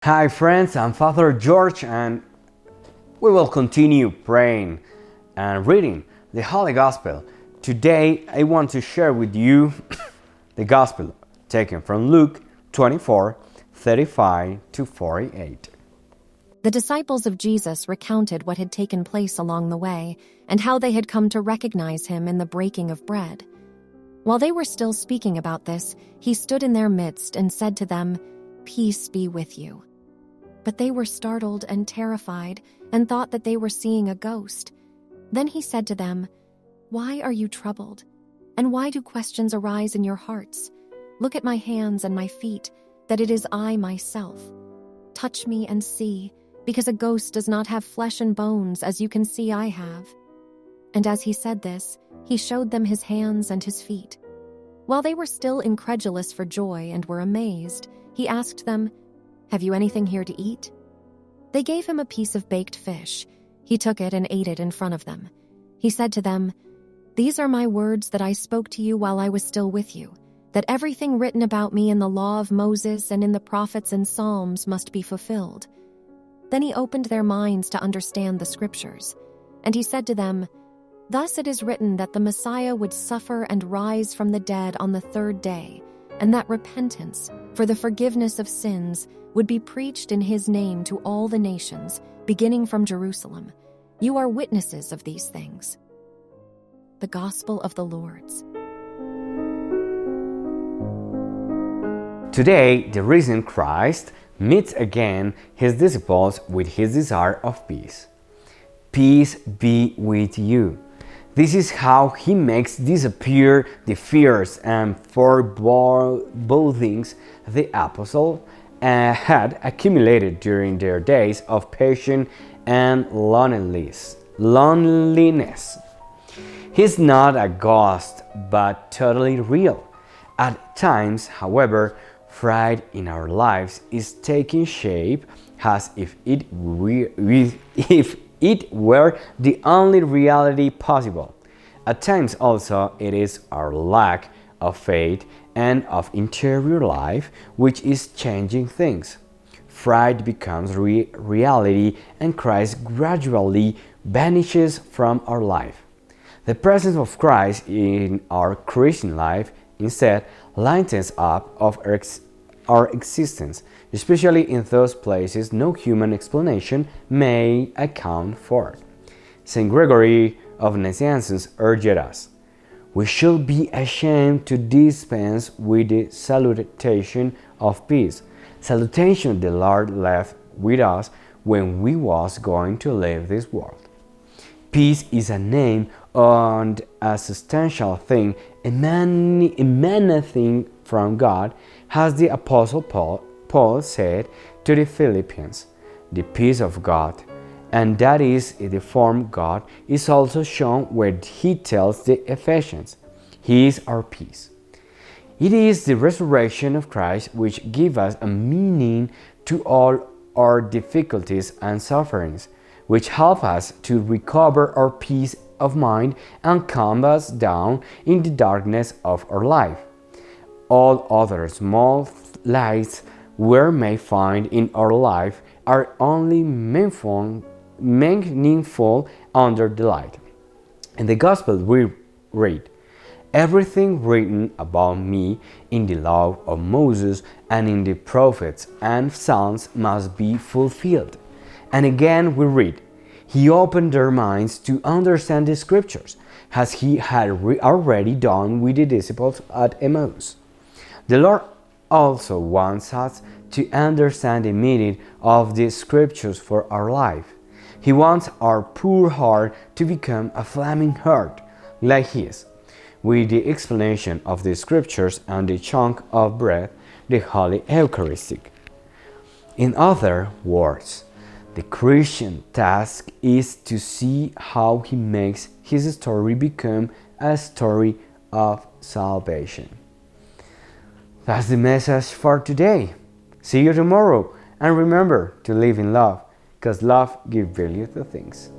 Hi, friends, I'm Father George, and we will continue praying and reading the Holy Gospel. Today, I want to share with you the Gospel taken from Luke 24:35 to 48. The disciples of Jesus recounted what had taken place along the way and how they had come to recognize him in the breaking of bread. While they were still speaking about this, he stood in their midst and said to them, "Peace be with you." But they were startled and terrified and thought that they were seeing a ghost. Then he said to them, "Why are you troubled? And why do questions arise in your hearts? Look at my hands and my feet, that it is I myself. Touch me and see, because a ghost does not have flesh and bones as you can see I have." And as he said this, he showed them his hands and his feet. While they were still incredulous for joy and were amazed, he asked them, "Have you anything here to eat?" They gave him a piece of baked fish. He took it and ate it in front of them. He said to them, "These are my words that I spoke to you while I was still with you, that everything written about me in the law of Moses and in the prophets and Psalms must be fulfilled." Then he opened their minds to understand the scriptures. And he said to them, "Thus it is written that the Messiah would suffer and rise from the dead on the third day, and that repentance for the forgiveness of sins would be preached in his name to all the nations, beginning from Jerusalem. You are witnesses of these things." The Gospel of the Lord's. Today, the risen Christ meets again his disciples with his desire of peace. Peace be with you. This is how he makes disappear the fears and forebodings the apostle had accumulated during their days of passion and loneliness. He's not a ghost, but totally real. At times, however, pride in our lives is taking shape as if it were the only reality possible. At times also, it is our lack of faith and of interior life which is changing things. Pride becomes reality and Christ gradually vanishes from our life. The presence of Christ in our Christian life instead lightens up of our existence, especially in those places no human explanation may account for. St. Gregory of Nazianzus urged us, "We should be ashamed to dispense with the salutation of peace, salutation the Lord left with us when we was going to leave this world." Peace is a name and a substantial thing emanating from God, as the Apostle Paul said to the Philippians, "The peace of God," and that is the form God is also shown where he tells the Ephesians, "He is our peace." It is the resurrection of Christ which gives us a meaning to all our difficulties and sufferings, which help us to recover our peace of mind and calm us down in the darkness of our life. All other small lights we may find in our life are only meaningful under the light. In the Gospel we read, "Everything written about me in the law of Moses and in the prophets and Psalms must be fulfilled." And again we read, "He opened their minds to understand the scriptures, as he had already done with the disciples at Emmaus." The Lord also wants us to understand the meaning of the scriptures for our life. He wants our poor heart to become a flaming heart like his, with the explanation of the scriptures and the chunk of bread, the Holy Eucharistic. In other words, the Christian task is to see how he makes his story become a story of salvation. That's the message for today. See you tomorrow, and remember to live in love, because love gives value to things.